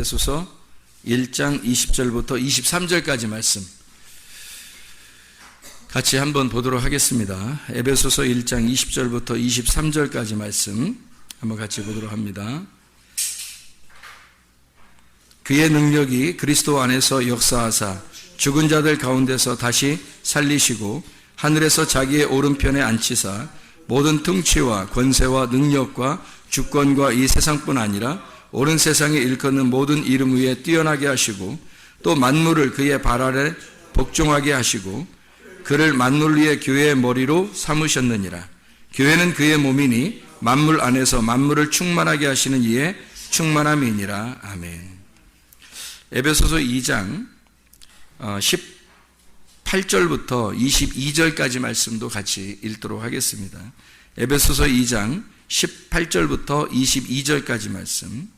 에베소서 1장 20절부터 23절까지 말씀 같이 한번 보도록 하겠습니다. 에베소서 1장 20절부터 23절까지 말씀 한번 같이 보도록 합니다. 그의 능력이 그리스도 안에서 역사하사 죽은 자들 가운데서 다시 살리시고 하늘에서 자기의 오른편에 앉히사 모든 통치와 권세와 능력과 주권과 이 세상뿐 아니라 온 세상에 일컫는 모든 이름 위에 뛰어나게 하시고 또 만물을 그의 발 아래 복종하게 하시고 그를 만물 위에 교회의 머리로 삼으셨느니라. 교회는 그의 몸이니 만물 안에서 만물을 충만하게 하시는 이의 충만함이니라. 아멘. 에베소서 2장 18절부터 22절까지 말씀도 같이 읽도록 하겠습니다. 에베소서 2장 18절부터 22절까지 말씀.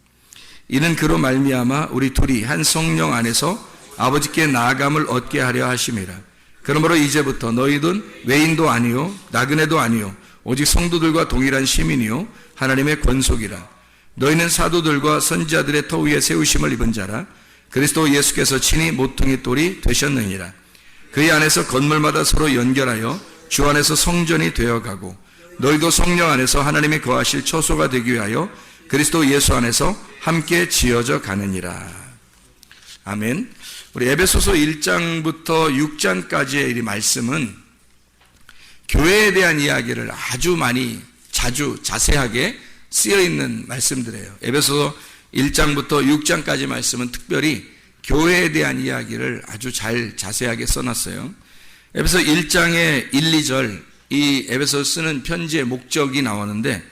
이는 그로 말미암아 우리 둘이 한 성령 안에서 아버지께 나아감을 얻게 하려 하심이라. 그러므로 이제부터 너희는 외인도 아니요 나그네도 아니요 오직 성도들과 동일한 시민이요 하나님의 권속이라. 너희는 사도들과 선지자들의 터 위에 세우심을 입은 자라. 그리스도 예수께서 친히 모퉁이 돌이 되셨느니라. 그의 안에서 건물마다 서로 연결하여 주 안에서 성전이 되어가고 너희도 성령 안에서 하나님이 거하실 처소가 되기 위하여 그리스도 예수 안에서 함께 지어져 가느니라. 아멘. 우리 에베소서 1장부터 6장까지의 이 말씀은 교회에 대한 이야기를 아주 많이 자주 자세하게 쓰여 있는 말씀들이에요. 에베소서 1장부터 6장까지 말씀은 특별히 교회에 대한 이야기를 아주 잘 자세하게 써놨어요. 에베소 1장의 1, 2절 이 에베소 쓰는 편지의 목적이 나오는데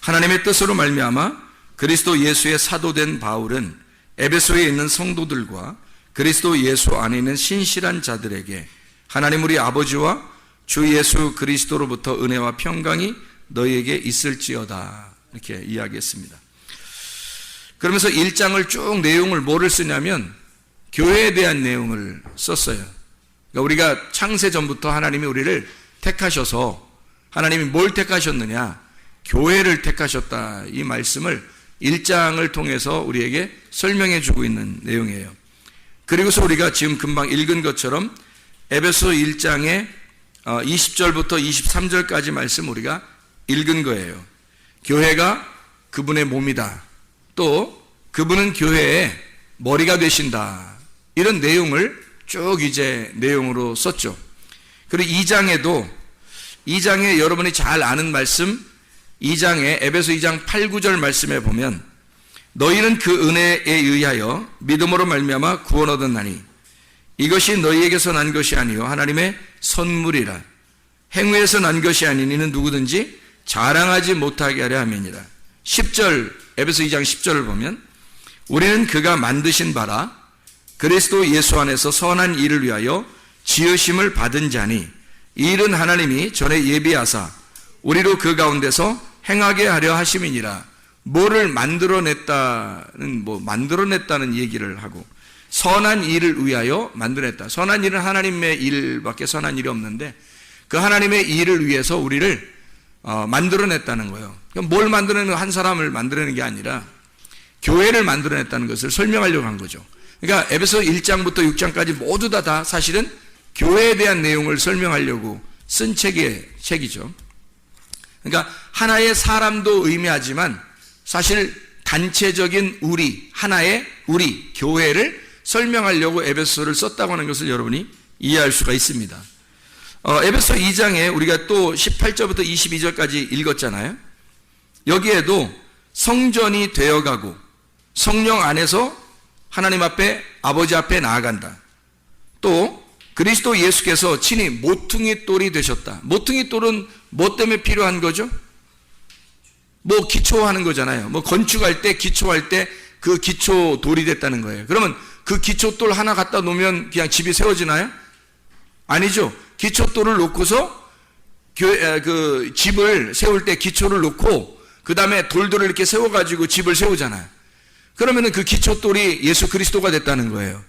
하나님의 뜻으로 말미암아 그리스도 예수의 사도된 바울은 에베소에 있는 성도들과 그리스도 예수 안에 있는 신실한 자들에게 하나님 우리 아버지와 주 예수 그리스도로부터 은혜와 평강이 너희에게 있을지어다 이렇게 이야기했습니다. 그러면서 1장을 쭉 내용을 뭐를 쓰냐면 교회에 대한 내용을 썼어요. 그러니까 우리가 창세 전부터 하나님이 우리를 택하셔서 하나님이 뭘 택하셨느냐? 교회를 택하셨다. 이 말씀을 1장을 통해서 우리에게 설명해 주고 있는 내용이에요. 그리고서 우리가 지금 금방 읽은 것처럼 에베소 1장의 20절부터 23절까지 말씀 우리가 읽은 거예요. 교회가 그분의 몸이다. 또 그분은 교회의 머리가 되신다. 이런 내용을 쭉 이제 내용으로 썼죠. 그리고 2장에 여러분이 잘 아는 말씀 2장에 에베소 2장 8, 9절 말씀에 보면 너희는 그 은혜에 의하여 믿음으로 말미암아 구원 얻었나니 이것이 너희에게서 난 것이 아니요 하나님의 선물이라. 행위에서 난 것이 아닌 이는 누구든지 자랑하지 못하게 하려 함이니라. 10절 에베소 2장 10절을 보면 우리는 그가 만드신 바라 그리스도 예수 안에서 선한 일을 위하여 지으심을 받은 자니 이 일은 하나님이 전에 예비하사 우리로 그 가운데서 행하게 하려 하심이니라. 뭐를 만들어냈다는 얘기를 하고 선한 일을 위하여 만들어냈다. 선한 일은 하나님의 일밖에 선한 일이 없는데 그 하나님의 일을 위해서 우리를 만들어냈다는 거예요. 그럼 뭘 만들어내는 한 사람을 만들어내는 게 아니라 교회를 만들어냈다는 것을 설명하려고 한 거죠. 그러니까 에베소 1장부터 6장까지 모두 다 사실은 교회에 대한 내용을 설명하려고 쓴 책이죠. 그러니까 하나의 사람도 의미하지만 사실 단체적인 하나의 우리, 교회를 설명하려고 에베소를 썼다고 하는 것을 여러분이 이해할 수가 있습니다. 에베소 2장에 우리가 또 18절부터 22절까지 읽었잖아요. 여기에도 성전이 되어가고 성령 안에서 하나님 앞에 아버지 앞에 나아간다. 또 그리스도 예수께서 친히 모퉁이 돌이 되셨다. 모퉁이 돌은 뭐 때문에 필요한 거죠? 뭐 기초하는 거잖아요. 뭐 건축할 때 기초할 때 그 기초 돌이 됐다는 거예요. 그러면 그 기초 돌 하나 갖다 놓으면 그냥 집이 세워지나요? 아니죠. 기초 돌을 놓고서 그 집을 세울 때 기초를 놓고 그 다음에 돌들을 이렇게 세워가지고 집을 세우잖아요. 그러면은 그 기초 돌이 예수 그리스도가 됐다는 거예요.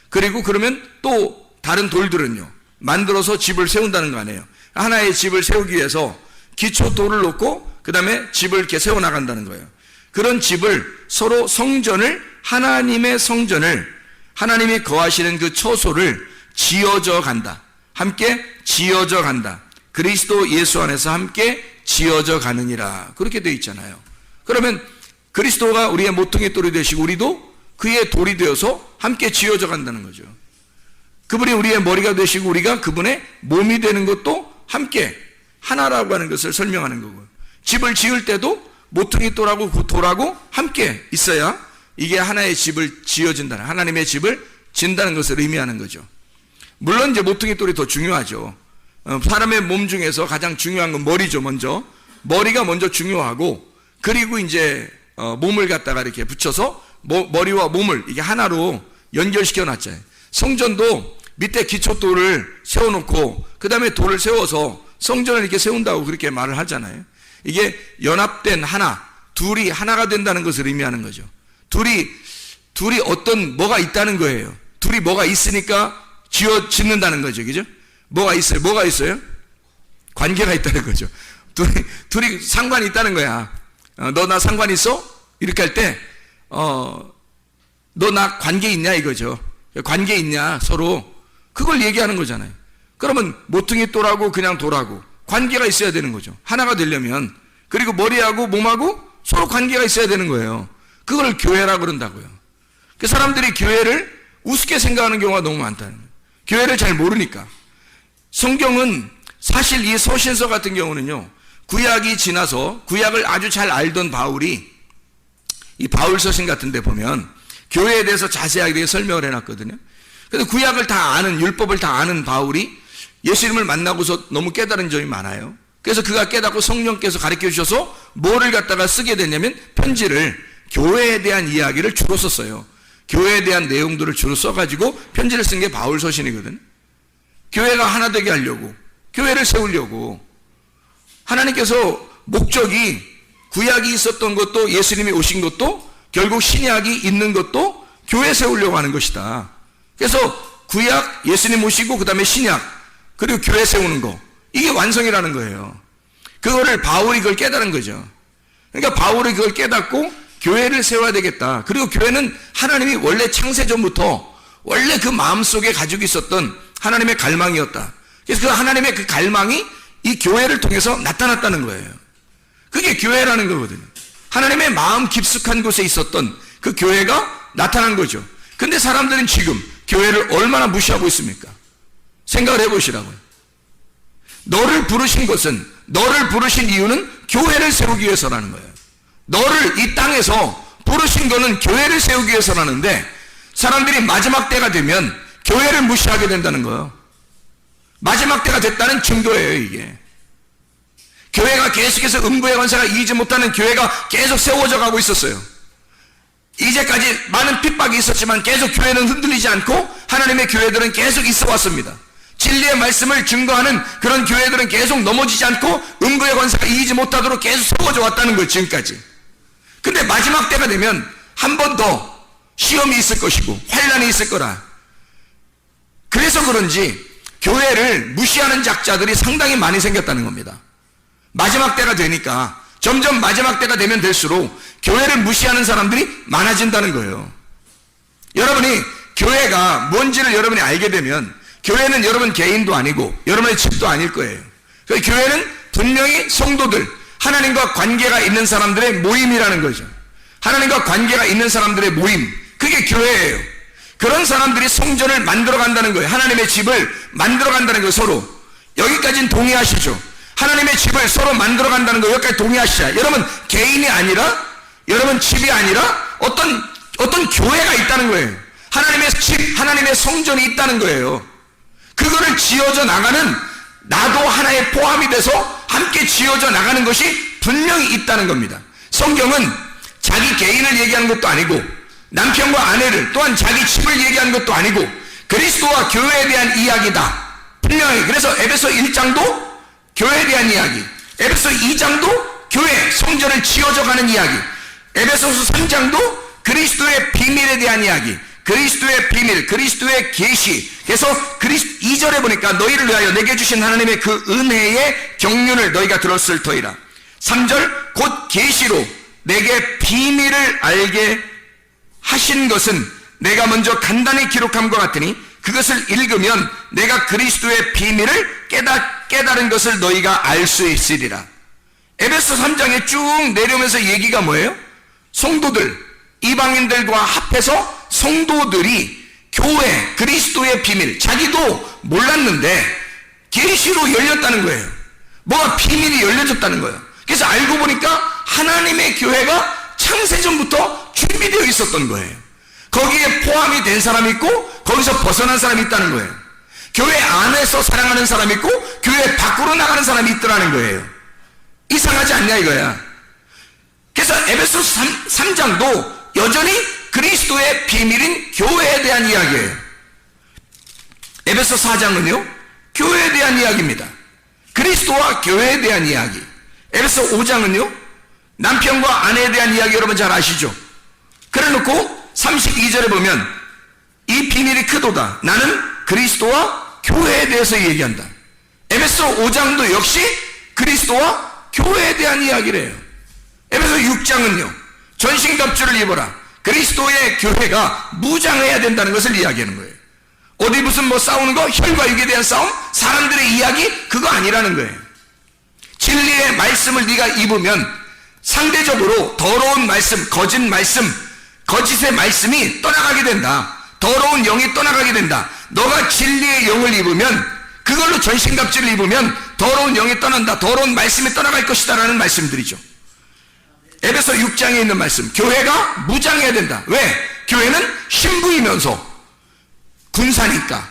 그리고 그러면 또 다른 돌들은요 만들어서 집을 세운다는 거 아니에요. 하나의 집을 세우기 위해서 기초 돌을 놓고 그 다음에 집을 이렇게 세워나간다는 거예요. 그런 집을 서로 성전을 하나님의 성전을, 하나님이 거하시는 그 처소를 지어져 간다. 함께 지어져 간다. 그리스도 예수 안에서 함께 지어져 가느니라. 그렇게 되어 있잖아요. 그러면 그리스도가 우리의 모퉁이 돌이 되시고 우리도 그의 돌이 되어서 함께 지어져 간다는 거죠. 그분이 우리의 머리가 되시고 우리가 그분의 몸이 되는 것도 함께 하나라고 하는 것을 설명하는 거고요. 집을 지을 때도 모퉁이 돌하고 그 돌하고 함께 있어야 이게 하나의 집을 지어진다는, 하나님의 집을 진다는 것을 의미하는 거죠. 물론 이제 모퉁이 돌이 더 중요하죠. 사람의 몸 중에서 가장 중요한 건 머리죠. 먼저 머리가 먼저 중요하고, 그리고 이제 몸을 갖다가 이렇게 붙여서 머리와 몸을 이게 하나로 연결시켜 놨잖아요. 성전도 밑에 기초돌을 세워놓고 그 다음에 돌을 세워서 성전을 이렇게 세운다고 그렇게 말을 하잖아요. 이게 연합된 하나, 둘이 하나가 된다는 것을 의미하는 거죠. 둘이 어떤 뭐가 있다는 거예요. 둘이 뭐가 있으니까 짓는다는 거죠. 그죠? 뭐가 있어요? 관계가 있다는 거죠. 둘이 상관이 있다는 거야. 너 나 상관 있어? 이렇게 할 때 너 나 관계 있냐 이거죠. 관계 있냐 서로, 그걸 얘기하는 거잖아요. 그러면 모퉁이 돌하고 그냥 돌하고 관계가 있어야 되는 거죠. 하나가 되려면. 그리고 머리하고 몸하고 서로 관계가 있어야 되는 거예요. 그걸 교회라고 그런다고요. 그 사람들이 교회를 우습게 생각하는 경우가 너무 많다는 거예요. 교회를 잘 모르니까. 성경은 사실 이 서신서 같은 경우는요, 구약이 지나서 구약을 아주 잘 알던 바울이 이 바울 서신 같은 데 보면 교회에 대해서 자세하게 설명을 해놨거든요. 그런데 구약을 다 아는, 율법을 다 아는 바울이 예수님을 만나고서 너무 깨달은 점이 많아요. 그래서 그가 깨닫고 성령께서 가르쳐 주셔서 뭐를 갖다가 쓰게 됐냐면 편지를, 교회에 대한 이야기를 주로 썼어요. 교회에 대한 내용들을 주로 써가지고 편지를 쓴 게 바울 서신이거든. 교회가 하나 되게 하려고, 교회를 세우려고. 하나님께서 목적이, 구약이 있었던 것도 예수님이 오신 것도 결국 신약이 있는 것도 교회 세우려고 하는 것이다. 그래서 구약, 예수님 오시고 그 다음에 신약, 그리고 교회 세우는 거, 이게 완성이라는 거예요. 그거를 바울이 그걸 깨달은 거죠. 그러니까 바울이 그걸 깨닫고 교회를 세워야 되겠다. 그리고 교회는 하나님이 원래 창세전부터 원래 그 마음속에 가지고 있었던 하나님의 갈망이었다. 그래서 그 하나님의 그 갈망이 이 교회를 통해서 나타났다는 거예요. 그게 교회라는 거거든요. 하나님의 마음 깊숙한 곳에 있었던 그 교회가 나타난 거죠. 근데 사람들은 지금 교회를 얼마나 무시하고 있습니까? 생각을 해보시라고요. 너를 부르신 것은, 너를 부르신 이유는 교회를 세우기 위해서라는 거예요. 너를 이 땅에서 부르신 거는 교회를 세우기 위해서라는데, 사람들이 마지막 때가 되면 교회를 무시하게 된다는 거예요. 마지막 때가 됐다는 증거예요, 이게. 교회가 계속해서 음부의 권세가 이기지 못하는 교회가 계속 세워져 가고 있었어요. 이제까지 많은 핍박이 있었지만 계속 교회는 흔들리지 않고 하나님의 교회들은 계속 있어 왔습니다. 진리의 말씀을 증거하는 그런 교회들은 계속 넘어지지 않고 음부의 권세가 이기지 못하도록 계속 세워져 왔다는 거예요, 지금까지. 근데 마지막 때가 되면 한 번 더 시험이 있을 것이고 환난이 있을 거라. 그래서 그런지 교회를 무시하는 작자들이 상당히 많이 생겼다는 겁니다. 마지막 때가 되니까 점점 마지막 때가 되면 될수록 교회를 무시하는 사람들이 많아진다는 거예요. 여러분이 교회가 뭔지를 여러분이 알게 되면 교회는 여러분 개인도 아니고 여러분의 집도 아닐 거예요. 그래서 교회는 분명히 성도들, 하나님과 관계가 있는 사람들의 모임이라는 거죠. 하나님과 관계가 있는 사람들의 모임, 그게 교회예요. 그런 사람들이 성전을 만들어 간다는 거예요. 하나님의 집을 만들어 간다는 거예요. 서로. 여기까지는 동의하시죠? 하나님의 집을 서로 만들어 간다는 거 여기까지 동의하시죠? 여러분 개인이 아니라, 여러분 집이 아니라 어떤 교회가 있다는 거예요. 하나님의 집, 하나님의 성전이 있다는 거예요. 그거를 지어져 나가는, 나도 하나의 포함이 돼서 함께 지어져 나가는 것이 분명히 있다는 겁니다. 성경은 자기 개인을 얘기하는 것도 아니고 남편과 아내를, 또한 자기 집을 얘기하는 것도 아니고 그리스도와 교회에 대한 이야기다. 분명히. 그래서 에베소 1장도 교회에 대한 이야기, 에베소 2장도 교회, 성전을 지어져 가는 이야기, 에베소서 3장도 그리스도의 비밀에 대한 이야기, 그리스도의 비밀, 그리스도의 계시. 그래서 2절에 보니까 너희를 위하여 내게 주신 하나님의 그 은혜의 경륜을 너희가 들었을 터이라. 3절 곧 계시로 내게 비밀을 알게 하신 것은 내가 먼저 간단히 기록함과 같으니 그것을 읽으면 내가 그리스도의 비밀을 깨달은 것을 너희가 알 수 있으리라. 에베소 3장에 쭉 내려오면서 얘기가 뭐예요? 성도들, 이방인들과 합해서 성도들이 교회, 그리스도의 비밀, 자기도 몰랐는데 계시로 열렸다는 거예요. 뭐가 비밀이 열려졌다는 거예요. 그래서 알고 보니까 하나님의 교회가 창세전부터 준비되어 있었던 거예요. 거기에 포함이 된 사람이 있고 거기서 벗어난 사람이 있다는 거예요. 교회 안에서 사랑하는 사람이 있고 교회 밖으로 나가는 사람이 있더라는 거예요. 이상하지 않냐 이거야. 그래서 에베소 3장도 여전히 그리스도의 비밀인 교회에 대한 이야기예요. 에베소 4장은요 교회에 대한 이야기입니다. 그리스도와 교회에 대한 이야기. 에베소 5장은요 남편과 아내에 대한 이야기 여러분 잘 아시죠? 그래 놓고 32절에 보면 이 비밀이 크도다. 나는 그리스도와 교회에 대해서 얘기한다. 에베소 5장도 역시 그리스도와 교회에 대한 이야기를 해요. 에베소 6장은요 전신갑주를 입어라. 그리스도의 교회가 무장해야 된다는 것을 이야기하는 거예요. 어디 무슨 뭐 싸우는 거, 혈과 육에 대한 싸움, 사람들의 이야기, 그거 아니라는 거예요. 진리의 말씀을 네가 입으면 상대적으로 더러운 말씀, 거짓 말씀, 거짓의 말씀이 떠나가게 된다. 더러운 영이 떠나가게 된다. 너가 진리의 영을 입으면, 그걸로 전신갑주를 입으면 더러운 영이 떠난다. 더러운 말씀이 떠나갈 것이다 라는 말씀들이죠. 에베소 6장에 있는 말씀, 교회가 무장해야 된다. 왜? 교회는 신부이면서 군사니까.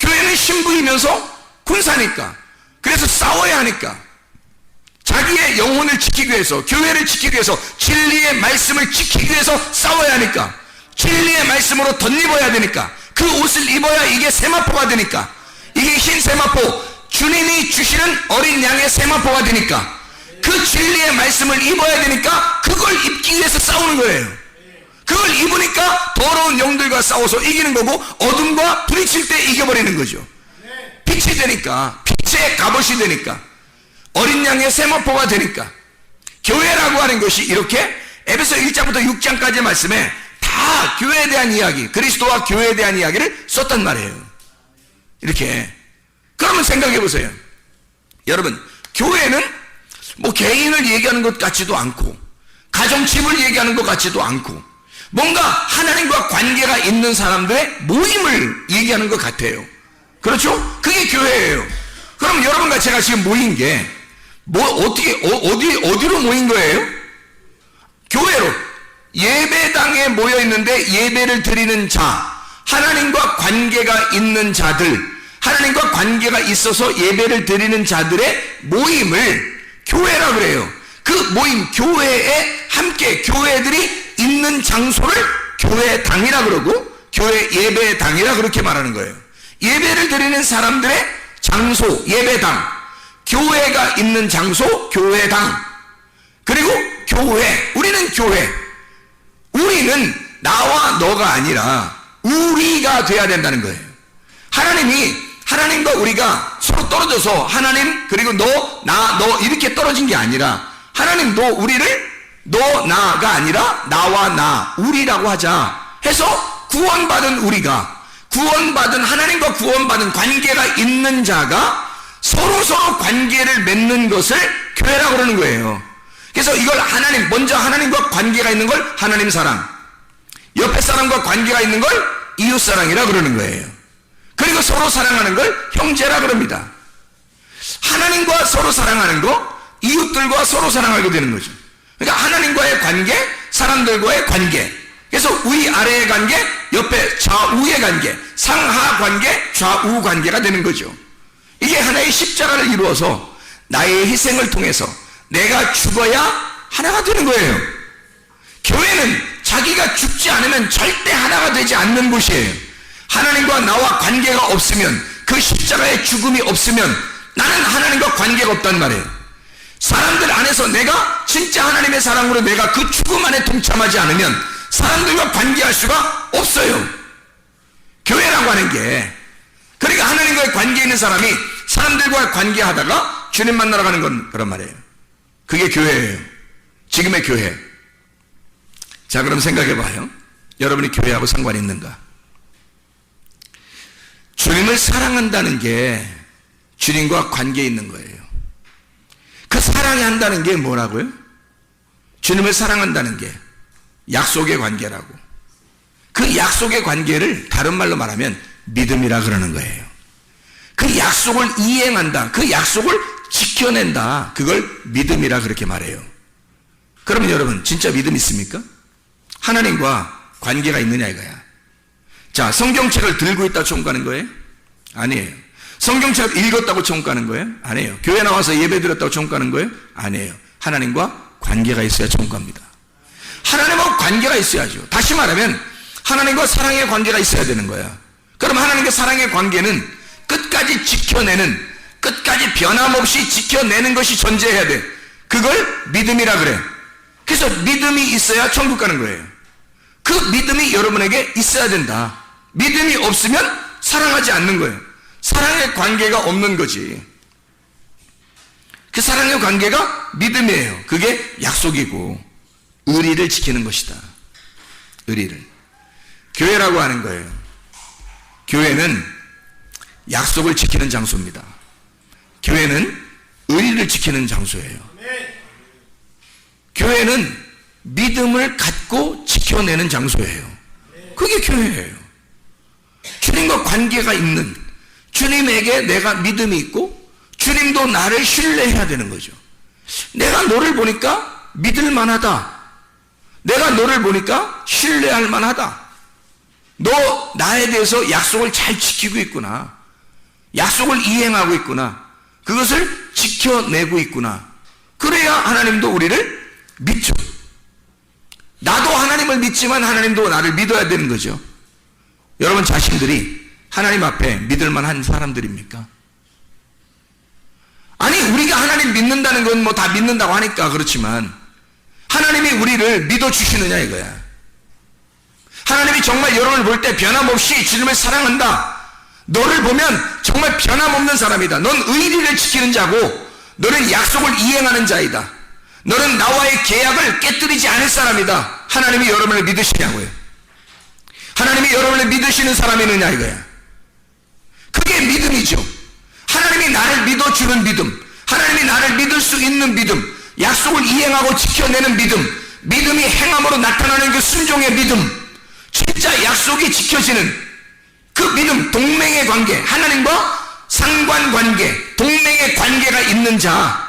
교회는 신부이면서 군사니까. 그래서 싸워야 하니까. 자기의 영혼을 지키기 위해서, 교회를 지키기 위해서, 진리의 말씀을 지키기 위해서 싸워야 하니까. 진리의 말씀으로 덧입어야 되니까. 그 옷을 입어야 이게 세마포가 되니까. 이게 흰 세마포, 주님이 주시는 어린 양의 세마포가 되니까. 그 진리의 말씀을 입어야 되니까 그걸 입기 위해서 싸우는 거예요. 그걸 입으니까 더러운 영들과 싸워서 이기는 거고, 어둠과 부딪힐 때 이겨버리는 거죠. 빛이 되니까, 빛의 갑옷이 되니까, 어린 양의 세마포가 되니까. 교회라고 하는 것이 이렇게 에베소 1장부터 6장까지의 말씀에 다 교회에 대한 이야기, 그리스도와 교회에 대한 이야기를 썼단 말이에요. 이렇게. 그러면 생각해 보세요. 여러분, 교회는 뭐 개인을 얘기하는 것 같지도 않고, 가정집을 얘기하는 것 같지도 않고, 뭔가 하나님과 관계가 있는 사람들의 모임을 얘기하는 것 같아요. 그렇죠? 그게 교회예요. 그럼 여러분과 제가 지금 모인 게 어디로 모인 거예요? 교회로. 예배당에 모여 있는데 예배를 드리는 자, 하나님과 관계가 있는 자들, 하나님과 관계가 있어서 예배를 드리는 자들의 모임을 교회라 그래요. 그 모임, 교회에 함께 교회들이 있는 장소를 교회당이라 그러고, 교회 예배당이라 그렇게 말하는 거예요. 예배를 드리는 사람들의 장소, 예배당, 교회가 있는 장소, 교회당, 그리고 교회, 우리는 교회. 우리는 나와 너가 아니라 우리가 돼야 된다는 거예요. 하나님과 우리가 서로 떨어져서 하나님, 그리고 너, 나, 너 이렇게 떨어진 게 아니라, 하나님도 우리를 너, 나가 아니라 나와 나, 우리라고 하자 해서 구원받은 우리가, 구원받은, 하나님과 구원받은 관계가 있는 자가 서로 관계를 맺는 것을 교회라고 그러는 거예요. 그래서 이걸 먼저 하나님과 관계가 있는 걸 하나님 사랑, 옆에 사람과 관계가 있는 걸 이웃 사랑이라 그러는 거예요. 그리고 서로 사랑하는 걸 형제라 그럽니다. 하나님과 서로 사랑하는 거, 이웃들과 서로 사랑하게 되는 거죠. 그러니까 하나님과의 관계, 사람들과의 관계, 그래서 위아래의 관계, 옆에 좌우의 관계, 상하 관계, 좌우 관계가 되는 거죠. 이게 하나의 십자가를 이루어서 나의 희생을 통해서 내가 죽어야 하나가 되는 거예요. 교회는 자기가 죽지 않으면 절대 하나가 되지 않는 곳이에요. 하나님과 나와 관계가 없으면, 그 십자가의 죽음이 없으면 나는 하나님과 관계가 없단 말이에요. 사람들 안에서 내가 진짜 하나님의 사랑으로 내가 그 죽음 안에 동참하지 않으면 사람들과 관계할 수가 없어요. 교회라고 하는 게, 그러니까 하나님과의 관계 있는 사람이 사람들과 관계하다가 주님 만나러 가는 건 그런 말이에요. 그게 교회예요. 지금의 교회. 자, 그럼 생각해 봐요. 여러분이 교회하고 상관이 있는가? 주님을 사랑한다는 게 주님과 관계 있는 거예요. 그 사랑이 한다는 게 뭐라고요? 주님을 사랑한다는 게 약속의 관계라고. 그 약속의 관계를 다른 말로 말하면 믿음이라 그러는 거예요. 그 약속을 이행한다. 그 약속을 지켜낸다. 그걸 믿음이라 그렇게 말해요. 그러면 여러분 진짜 믿음 있습니까? 하나님과 관계가 있느냐 이거야. 자, 성경책을 들고 있다 천국 가는 거예요? 아니에요. 성경책을 읽었다고 천국 가는 거예요? 아니에요. 교회 나와서 예배 드렸다고 천국 가는 거예요? 아니에요. 하나님과 관계가 있어야 천국 갑니다. 하나님하고 관계가 있어야죠. 다시 말하면 하나님과 사랑의 관계가 있어야 되는 거야. 그럼 하나님과 사랑의 관계는 끝까지 지켜내는, 끝까지 변함없이 지켜내는 것이 존재해야 돼. 그걸 믿음이라 그래. 그래서 믿음이 있어야 천국 가는 거예요. 그 믿음이 여러분에게 있어야 된다. 믿음이 없으면 사랑하지 않는 거예요. 사랑의 관계가 없는 거지. 그 사랑의 관계가 믿음이에요. 그게 약속이고 의리를 지키는 것이다. 의리를. 교회라고 하는 거예요. 교회는 약속을 지키는 장소입니다. 교회는 의리를 지키는 장소예요. 교회는 믿음을 갖고 지켜내는 장소예요. 그게 교회예요. 주님과 관계가 있는, 주님에게 내가 믿음이 있고 주님도 나를 신뢰해야 되는 거죠. 내가 너를 보니까 믿을 만하다. 내가 너를 보니까 신뢰할 만하다. 너 나에 대해서 약속을 잘 지키고 있구나. 약속을 이행하고 있구나. 그것을 지켜내고 있구나. 그래야 하나님도 우리를 믿죠. 나도 하나님을 믿지만 하나님도 나를 믿어야 되는 거죠. 여러분 자신들이 하나님 앞에 믿을 만한 사람들입니까? 아니, 우리가 하나님 믿는다는 건 뭐 다 믿는다고 하니까 그렇지만 하나님이 우리를 믿어주시느냐 이거야. 하나님이 정말 여러분을 볼 때 변함없이 주님을 사랑한다. 너를 보면 정말 변함없는 사람이다. 넌 의리를 지키는 자고 너는 약속을 이행하는 자이다. 너는 나와의 계약을 깨뜨리지 않을 사람이다. 하나님이 여러분을 믿으시냐고요. 하나님이 여러분을 믿으시는 사람이느냐 이거야. 그게 믿음이죠. 하나님이 나를 믿어주는 믿음, 하나님이 나를 믿을 수 있는 믿음, 약속을 이행하고 지켜내는 믿음, 믿음이 행함으로 나타나는 그 순종의 믿음, 진짜 약속이 지켜지는 그 믿음, 동맹의 관계, 하나님과 상관관계, 동맹의 관계가 있는 자,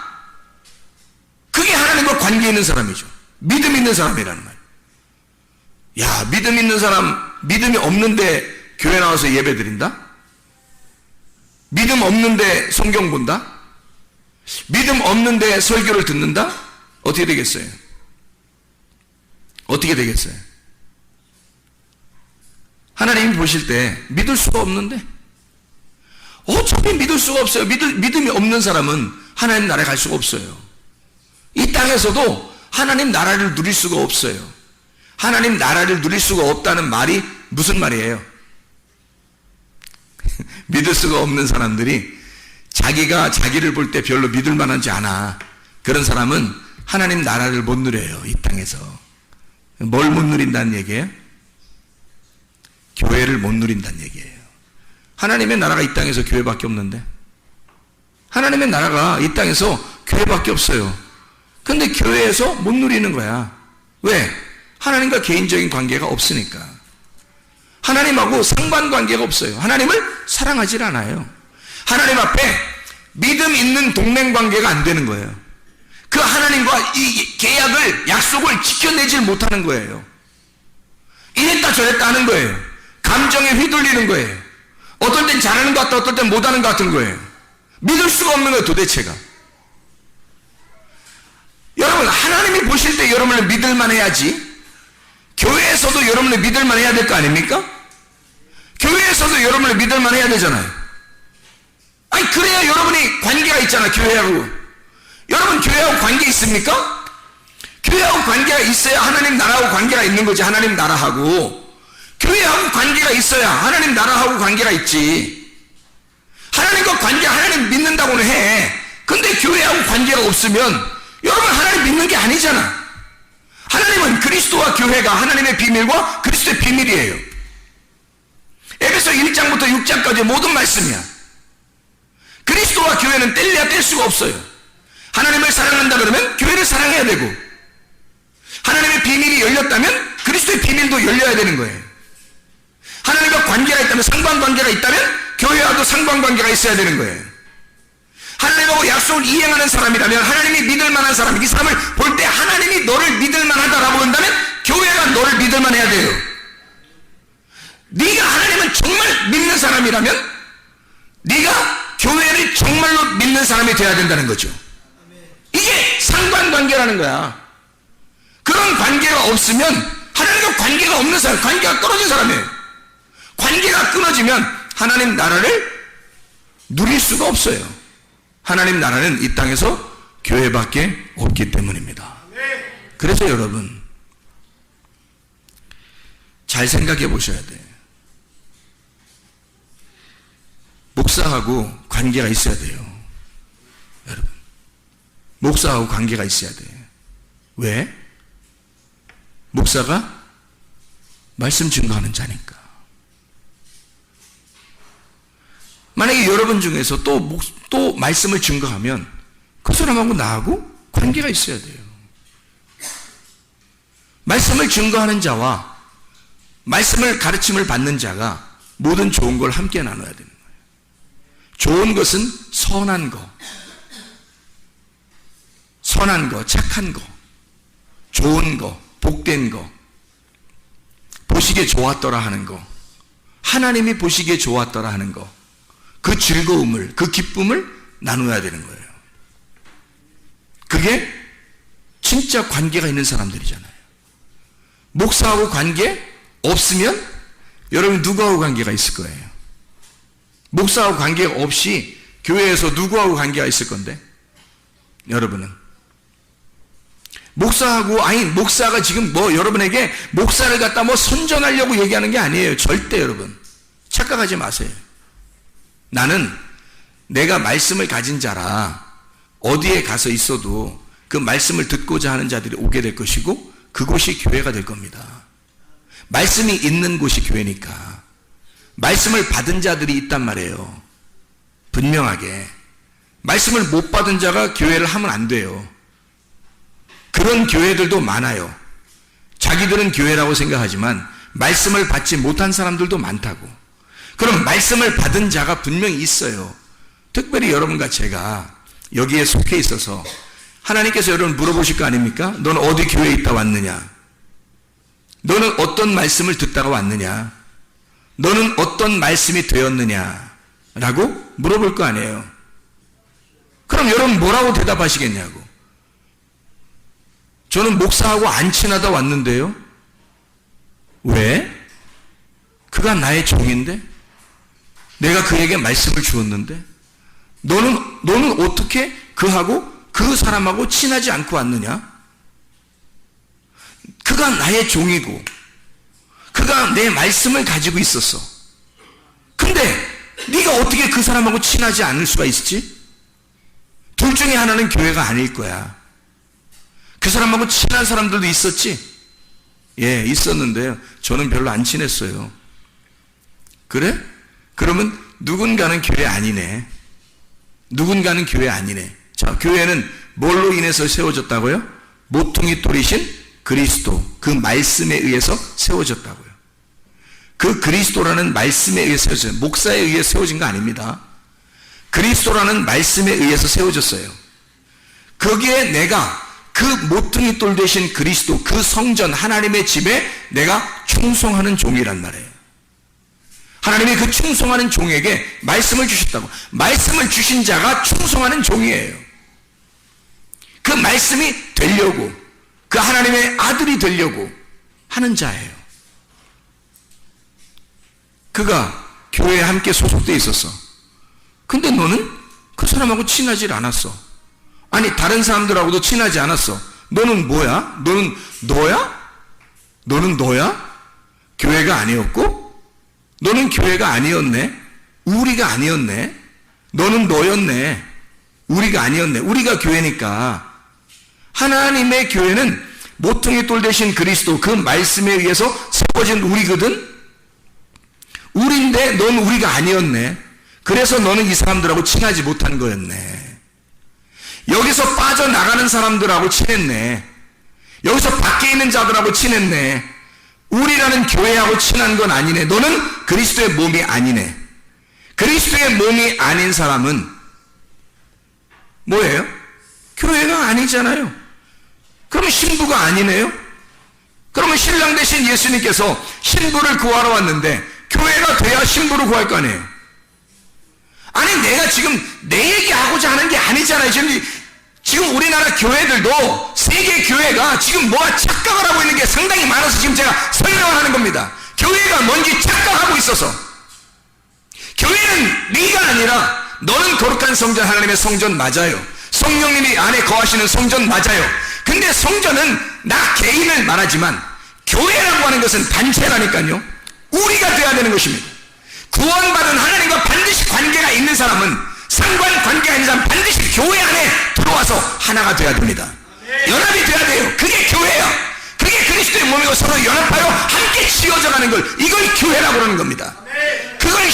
그게 하나님과 관계 있는 사람이죠. 믿음 있는 사람이라는 말. 야, 믿음 있는 사람, 믿음이 없는데 교회 나와서 예배 드린다? 믿음 없는데 성경 본다? 믿음 없는데 설교를 듣는다? 어떻게 되겠어요? 어떻게 되겠어요? 하나님이 보실 때 믿을 수가 없는데 어차피 믿을 수가 없어요. 믿음이 없는 사람은 하나님 나라에 갈 수가 없어요. 이 땅에서도 하나님 나라를 누릴 수가 없어요. 하나님 나라를 누릴 수가 없다는 말이 무슨 말이에요? 믿을 수가 없는 사람들이 자기가 자기를 볼 때 별로 믿을 만하지 않아. 그런 사람은 하나님 나라를 못 누려요. 이 땅에서. 뭘 못 누린다는 얘기예요? 교회를 못 누린다는 얘기예요. 하나님의 나라가 이 땅에서 교회밖에 없는데, 하나님의 나라가 이 땅에서 교회밖에 없어요. 근데 교회에서 못 누리는 거야. 왜? 하나님과 개인적인 관계가 없으니까. 하나님하고 상관관계가 없어요. 하나님을 사랑하질 않아요. 하나님 앞에 믿음 있는 동맹관계가 안 되는 거예요. 그 하나님과 이 계약을, 약속을 지켜내질 못하는 거예요. 이랬다 저랬다 하는 거예요. 감정에 휘둘리는 거예요. 어떨 땐 잘하는 것 같다, 어떨 땐 못하는 것 같은 거예요. 믿을 수가 없는 거예요, 도대체가. 여러분, 하나님이 보실 때 여러분을 믿을만 해야지. 교회에서도 여러분을 믿을만 해야 될 거 아닙니까? 교회에서도 여러분을 믿을만 해야 되잖아요. 아니, 그래야 여러분이 관계가 있잖아, 교회하고. 여러분, 교회하고 관계 있습니까? 교회하고 관계가 있어야 하나님 나라하고 관계가 있는 거지. 하나님 나라하고. 교회하고 관계가 있어야 하나님 나라하고 관계가 있지. 하나님과 관계, 하나님 믿는다고는 해. 근데 교회하고 관계가 없으면 여러분 하나님 믿는 게 아니잖아. 하나님은 그리스도와 교회가 하나님의 비밀과 그리스도의 비밀이에요. 에베소 1장부터 6장까지 모든 말씀이야. 그리스도와 교회는 뗄래야 뗄 수가 없어요. 하나님을 사랑한다 그러면 교회를 사랑해야 되고, 하나님의 비밀이 열렸다면 그리스도의 비밀도 열려야 되는 거예요. 하나님과 관계가 있다면, 상관관계가 있다면 교회와도 상관관계가 있어야 되는 거예요. 하나님하고 약속을 이행하는 사람이라면, 하나님이 믿을 만한 사람, 이 사람을 볼 때 하나님이 너를 믿을 만하다라고 한다면 교회가 너를 믿을 만해야 돼요. 네가 하나님을 정말 믿는 사람이라면 네가 교회를 정말로 믿는 사람이 돼야 된다는 거죠. 이게 상관관계라는 거야. 그런 관계가 없으면 하나님과 관계가 없는 사람, 관계가 떨어진 사람이에요. 관계가 끊어지면 하나님 나라를 누릴 수가 없어요. 하나님 나라는 이 땅에서 교회밖에 없기 때문입니다. 그래서 여러분 잘 생각해 보셔야 돼요. 목사하고 관계가 있어야 돼요. 여러분, 목사하고 관계가 있어야 돼요. 왜? 목사가 말씀 증거하는 자니까. 만약에 여러분 중에서 또 말씀을 증거하면 그 사람하고 나하고 관계가 있어야 돼요. 말씀을 증거하는 자와 말씀을 가르침을 받는 자가 모든 좋은 걸 함께 나눠야 되는 거예요. 좋은 것은 선한 거, 착한 거, 좋은 거, 복된 거, 보시기에 좋았더라 하는 거, 하나님이 보시기에 좋았더라 하는 거, 그 즐거움을, 그 기쁨을 나눠야 되는 거예요. 그게 진짜 관계가 있는 사람들이잖아요. 목사하고 관계 없으면 여러분 누구하고 관계가 있을 거예요? 목사하고 관계 없이 교회에서 누구하고 관계가 있을 건데? 여러분은 목사가 지금 여러분에게 목사를 갖다 선전하려고 얘기하는 게 아니에요. 절대 여러분 착각하지 마세요. 나는 내가 말씀을 가진 자라 어디에 가서 있어도 그 말씀을 듣고자 하는 자들이 오게 될 것이고 그곳이 교회가 될 겁니다. 말씀이 있는 곳이 교회니까. 말씀을 받은 자들이 있단 말이에요. 분명하게. 말씀을 못 받은 자가 교회를 하면 안 돼요. 그런 교회들도 많아요. 자기들은 교회라고 생각하지만 말씀을 받지 못한 사람들도 많다고. 그럼 말씀을 받은 자가 분명히 있어요. 특별히 여러분과 제가 여기에 속해 있어서 하나님께서 여러분 물어보실 거 아닙니까? 너는 어디 교회에 있다 왔느냐? 너는 어떤 말씀을 듣다가 왔느냐? 너는 어떤 말씀이 되었느냐? 라고 물어볼 거 아니에요. 그럼 여러분 뭐라고 대답하시겠냐고. 저는 목사하고 안 친하다 왔는데요. 왜? 그가 나의 종인데? 내가 그에게 말씀을 주었는데? 너는 어떻게 그 사람하고 친하지 않고 왔느냐? 그가 나의 종이고 그가 내 말씀을 가지고 있었어. 근데 네가 어떻게 그 사람하고 친하지 않을 수가 있지? 둘 중에 하나는 교회가 아닐 거야. 그 사람하고 친한 사람들도 있었지? 예, 있었는데요. 저는 별로 안 친했어요. 그래? 그러면 누군가는 교회 아니네. 누군가는 교회 아니네. 자, 교회는 뭘로 인해서 세워졌다고요? 모퉁이 돌이신 그리스도, 그 말씀에 의해서 세워졌다고요. 그 그리스도라는 말씀에 의해서 세워졌어요. 목사에 의해 세워진 거 아닙니다. 그리스도라는 말씀에 의해서 세워졌어요. 거기에 내가 그 모퉁이 돌 되신 그리스도, 그 성전 하나님의 집에 내가 충성하는 종이란 말이에요. 하나님이 그 충성하는 종에게 말씀을 주셨다고. 말씀을 주신 자가 충성하는 종이에요. 그 말씀이 되려고, 그 하나님의 아들이 되려고 하는 자예요. 그가 교회에 함께 소속되어 있었어. 근데 너는 그 사람하고 친하지 않았어. 아니, 다른 사람들하고도 친하지 않았어. 너는 뭐야? 너는 너야? 너는 너야? 교회가 아니었고? 너는 교회가 아니었네? 우리가 아니었네? 너는 너였네? 우리가 아니었네? 우리가 교회니까. 하나님의 교회는 모퉁이 돌 대신 그리스도, 그 말씀에 의해서 세워진 우리거든? 우리인데 넌 우리가 아니었네. 그래서 너는 이 사람들하고 친하지 못한 거였네. 여기서 빠져나가는 사람들하고 친했네. 여기서 밖에 있는 자들하고 친했네. 우리라는 교회하고 친한 건 아니네. 너는 그리스도의 몸이 아니네. 그리스도의 몸이 아닌 사람은 뭐예요? 교회가 아니잖아요. 그러면 신부가 아니네요. 그러면 신랑 대신 예수님께서 신부를 구하러 왔는데 교회가 돼야 신부를 구할 거 아니에요. 아니 내가 지금 내 얘기하고자 하는 게 아니잖아요. 지금 우리나라 교회들도 세계 교회가 지금 뭐가 착각을 하고 있는 게 상당히 많아서 지금 제가 설명을 하는 겁니다. 교회가 뭔지 착각하고 있어서. 교회는 네가 아니라 너는 거룩한 성전, 하나님의 성전 맞아요. 성령님이 안에 거하시는 성전 맞아요. 근데 성전은 나 개인을 말하지만 교회라고 하는 것은 단체라니까요. 우리가 돼야 되는 것입니다. 구원받은 하나님과 반드시 관계가 있는 사람은, 상관관계가 있는 사람은 반드시 교회 안에 들어와서 하나가 돼야 됩니다. 연합이 돼야 돼요. 그게 교회야. 그게 그리스도의 몸이고 서로 연합하여 함께 지어져 가는 걸, 이걸 교회라고 그러는 겁니다. 그걸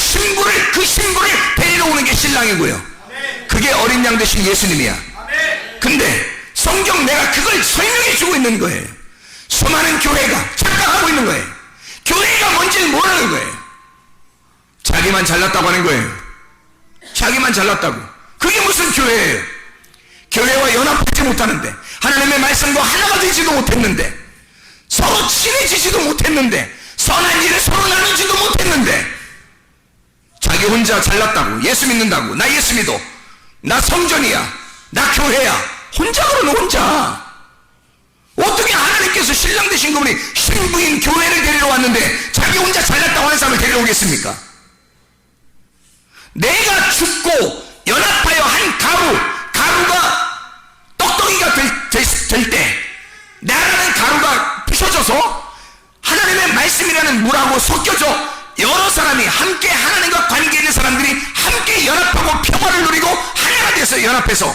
그 신부를 데리러 오는 게 신랑이고요. 그게 어린 양 되신 예수님이야. 근데 성경 내가 그걸 설명해 주고 있는 거예요. 수많은 교회가 착각하고 있는 거예요. 교회가 뭔지를 모르는 거예요. 자기만 잘났다고 하는 거예요. 자기만 잘났다고. 그게 무슨 교회예요? 교회와 연합하지 못하는데, 하나님의 말씀과 하나가 되지도 못했는데, 서로 친해지지도 못했는데, 선한 일을 서로 나누지도 못했는데, 자기 혼자 잘났다고, 예수 믿는다고, 나 예수 믿어, 나 성전이야, 나 교회야, 혼자 그러는 혼자. 어떻게 하나님께서 신랑 되신 그분이 신부인 교회를 데리러 왔는데 자기 혼자 잘났다고 하는 사람을 데리러 오겠습니까? 내가 죽고 연합하여 한 가루가 떡덩이가 될 때 나라는 가루가 부셔져서 하나님의 말씀이라는 물하고 섞여져 여러 사람이 함께 하나님과 관계 있는 사람들이 함께 연합하고 평화를 누리고 하나가 돼서 연합해서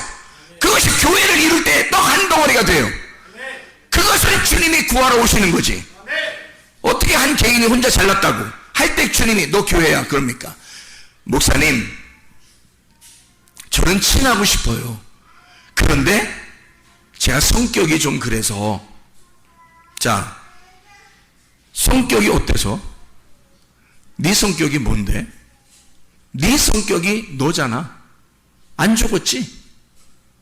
그것이 교회를 이룰 때 떡 한 덩어리가 돼요. 그것을 주님이 구하러 오시는 거지. 어떻게 한 개인이 혼자 잘났다고 할 때 주님이 너 교회야 그럽니까? 목사님, 저는 친하고 싶어요. 그런데 제가 성격이 좀 그래서. 자, 성격이 어때서? 네 성격이 뭔데? 네 성격이 너잖아. 안 죽었지?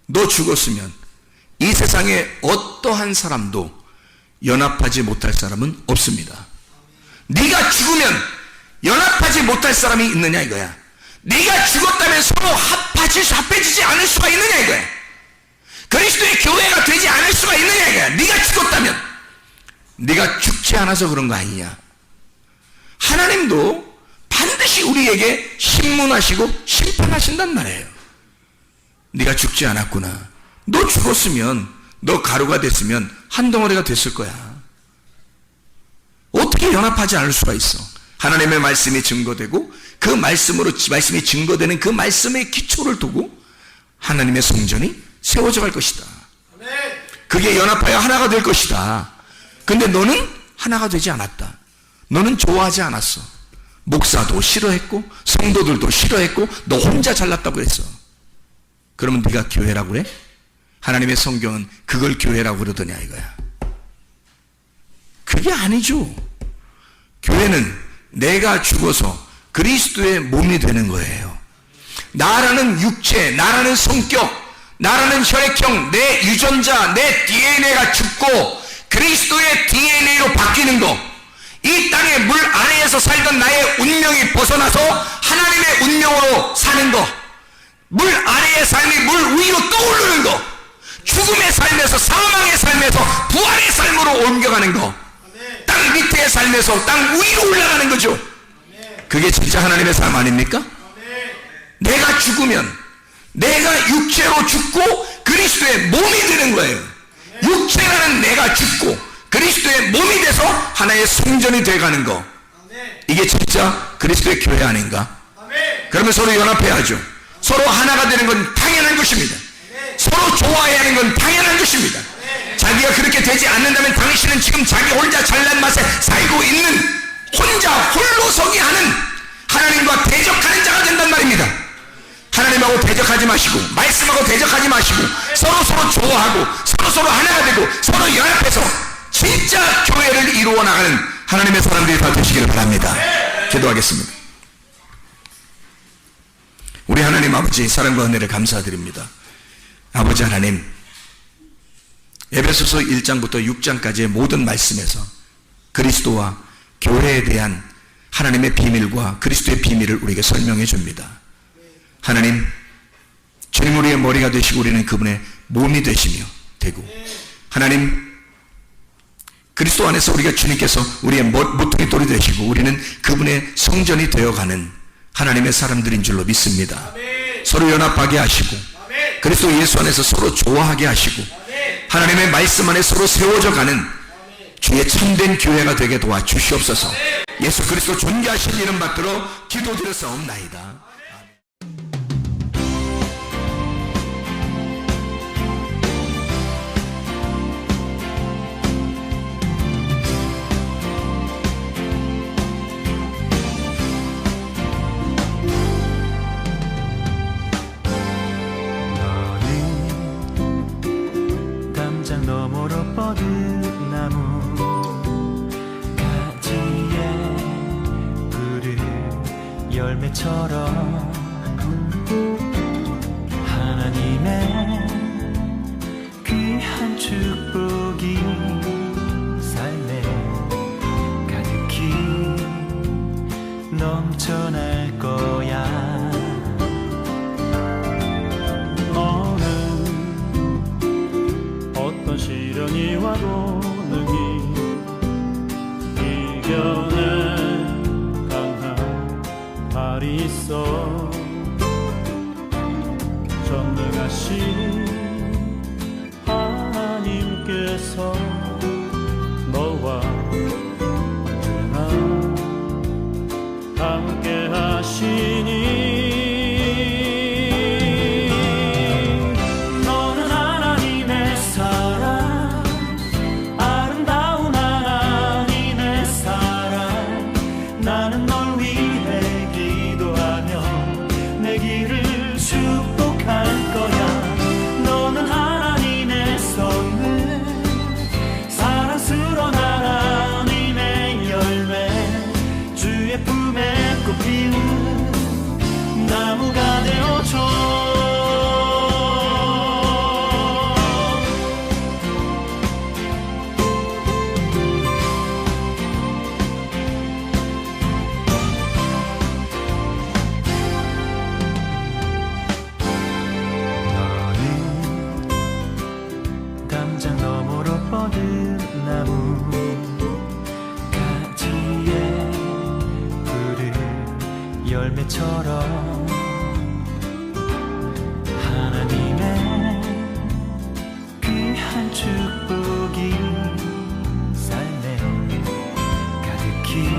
너 죽었으면 이 세상에 어떠한 사람도 연합하지 못할 사람은 없습니다. 네가 죽으면 연합하지 못할 사람이 있느냐 이거야. 네가 죽었다면 서로 합해지지 않을 수가 있느냐 이거야. 그리스도의 교회가 되지 않을 수가 있느냐 이거야. 네가 죽었다면. 네가 죽지 않아서 그런 거 아니냐. 하나님도 반드시 우리에게 심문하시고 심판하신단 말이에요. 네가 죽지 않았구나. 너 죽었으면, 너 가루가 됐으면 한 덩어리가 됐을 거야. 어떻게 연합하지 않을 수가 있어? 하나님의 말씀이 증거되고 그 말씀이 증거되는 그 말씀의 기초를 두고 하나님의 성전이 세워져 갈 것이다. 그게 연합하여 하나가 될 것이다. 근데 너는 하나가 되지 않았다. 너는 좋아하지 않았어. 목사도 싫어했고 성도들도 싫어했고 너 혼자 잘났다고 그랬어. 그러면 네가 교회라고 그래? 하나님의 성경은 그걸 교회라고 그러더냐 이거야. 그게 아니죠. 교회는 내가 죽어서 그리스도의 몸이 되는 거예요. 나라는 육체, 나라는 성격, 나라는 혈액형, 내 유전자, 내 DNA가 죽고 그리스도의 DNA로 바뀌는 거. 이 땅의 물 아래에서 살던 나의 운명이 벗어나서 하나님의 운명으로 사는 거. 물 아래의 삶이 물 위로 떠오르는 거. 죽음의 삶에서, 사망의 삶에서 부활의 삶으로 옮겨가는 거. 땅 밑의 삶에서 땅 위로 올라가는 거죠. 그게 진짜 하나님의 삶 아닙니까? 내가 죽으면 내가 육체로 죽고 그리스도의 몸이 되는 거예요. 육체라는 내가 죽고 그리스도의 몸이 돼서 하나의 성전이 돼가는 거. 이게 진짜 그리스도의 교회 아닌가? 그러면 서로 연합해야죠. 서로 하나가 되는 건 당연한 것입니다. 서로 좋아해야 하는 건 당연한 것입니다. 자기가 그렇게 되지 않는다면 당신은 지금 자기 혼자 잘난 맛에 살고 있는, 혼자 홀로서기 하는, 하나님과 대적하는 자가 된단 말입니다. 하나님하고 대적하지 마시고, 말씀하고 대적하지 마시고, 서로 좋아하고 서로 하나가 되고 서로 연합해서 진짜 교회를 이루어 나가는 하나님의 사람들이 다 되시기를 바랍니다. 기도하겠습니다. 우리 하나님 아버지, 사랑과 은혜를 감사드립니다. 아버지 하나님, 에베소서 1장부터 6장까지의 모든 말씀에서 그리스도와 교회에 대한 하나님의 비밀과 그리스도의 비밀을 우리에게 설명해 줍니다. 하나님, 주님 우리의 머리가 되시고 우리는 그분의 몸이 되시며 되고, 하나님 그리스도 안에서 우리가 주님께서 우리의 모퉁이 돌이 되시고 우리는 그분의 성전이 되어가는 하나님의 사람들인 줄로 믿습니다. 서로 연합하게 하시고 그리스도 예수 안에서 서로 좋아하게 하시고 하나님의 말씀 안에 서로 세워져 가는 주의 참된 교회가 되게 도와주시옵소서. 예수 그리스도 존귀하신 이름 받들어 기도드렸사옵나이다. 너머로 뻗은 나무 가지에 푸른 열매처럼 하나님의 귀한 축복이 삶에 가득히 넘쳐날 거야. 시련이 와도 능히 이겨낼 강한 발이 있어. 전능하신 하나님께서 너와 언제나 함께 하시니 나무가 되어줘. 너는 담장 너머로 뻗은 나무 가지에 푸른 열매처럼 하나님의 귀한 축복이 삶에 가득히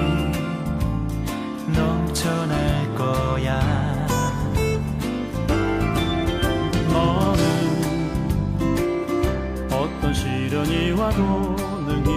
넘쳐날 거야. 너는 어떤 시련이 와도 능히